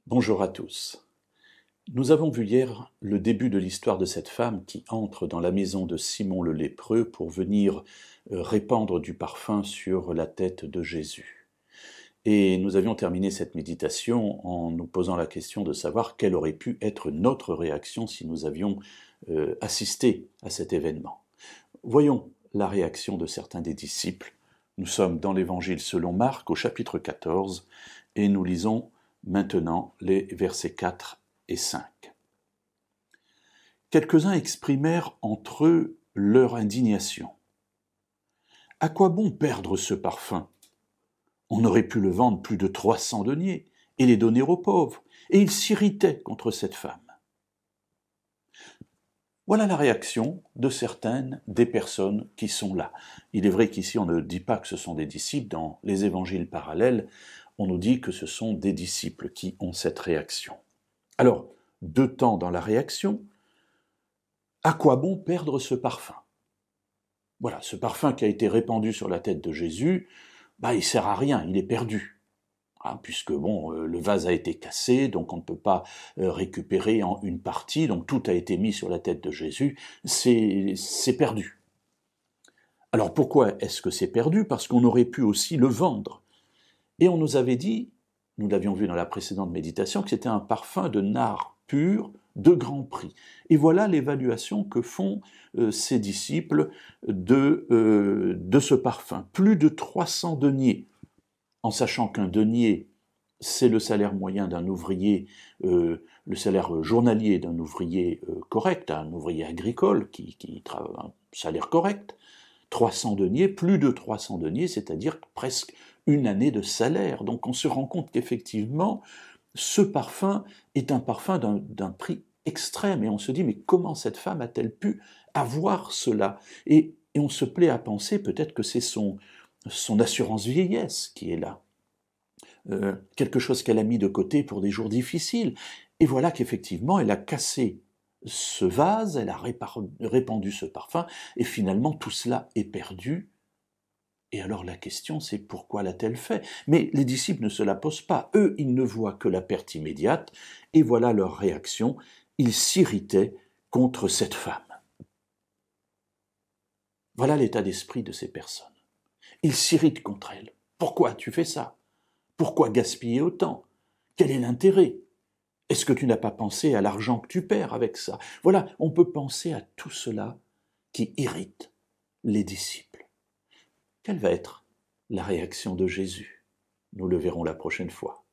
Bonjour à tous. Nous avons vu hier le début de l'histoire de cette femme qui entre dans la maison de Simon le lépreux pour venir répandre du parfum sur la tête de Jésus. Et nous avions terminé cette méditation en nous posant la question de savoir quelle aurait pu être notre réaction si nous avions assisté à cet événement. Voyons la réaction de certains des disciples. Nous sommes dans l'Évangile selon Marc au chapitre 14 et nous lisons maintenant les versets 4 et 5. Quelques-uns exprimèrent entre eux leur indignation. « À quoi bon perdre ce parfum ? On aurait pu le vendre plus de 300 deniers et les donner aux pauvres. » Et ils s'irritaient contre cette femme. Voilà la réaction de certaines des personnes qui sont là. Il est vrai qu'ici on ne dit pas que ce sont des disciples. Dans les évangiles parallèles, on nous dit que ce sont des disciples qui ont cette réaction. Alors, deux temps dans la réaction. À quoi bon perdre ce parfum ? Voilà, ce parfum qui a été répandu sur la tête de Jésus, il sert à rien, il est perdu. Puisque le vase a été cassé, donc on ne peut pas récupérer en une partie, donc tout a été mis sur la tête de Jésus, c'est perdu. Alors pourquoi est-ce que c'est perdu ? Parce qu'on aurait pu aussi le vendre. Et on nous avait dit, nous l'avions vu dans la précédente méditation, que c'était un parfum de nard pur de grand prix. Et voilà l'évaluation que font ces disciples de ce parfum. Plus de 300 deniers. En sachant qu'un denier, c'est le salaire moyen d'un ouvrier, le salaire journalier d'un ouvrier correct, un ouvrier agricole qui travaille un salaire correct, 300 deniers, plus de 300 deniers, c'est-à-dire presque une année de salaire. Donc on se rend compte qu'effectivement, ce parfum est un parfum d'un prix extrême, et on se dit, mais comment cette femme a-t-elle pu avoir cela ? Et on se plaît à penser peut-être que c'est son assurance vieillesse qui est là, quelque chose qu'elle a mis de côté pour des jours difficiles. Et voilà qu'effectivement, elle a cassé ce vase, elle a répandu ce parfum, et finalement tout cela est perdu. Et alors la question, c'est pourquoi l'a-t-elle fait ? Mais les disciples ne se la posent pas. Eux, ils ne voient que la perte immédiate, et voilà leur réaction. Ils s'irritaient contre cette femme. Voilà l'état d'esprit de ces personnes. Ils s'irritent contre elle. Pourquoi tu fais ça ? Pourquoi gaspiller autant ? Quel est l'intérêt ? Est-ce que tu n'as pas pensé à l'argent que tu perds avec ça ? Voilà, on peut penser à tout cela qui irrite les disciples. Quelle va être la réaction de Jésus ? Nous le verrons la prochaine fois.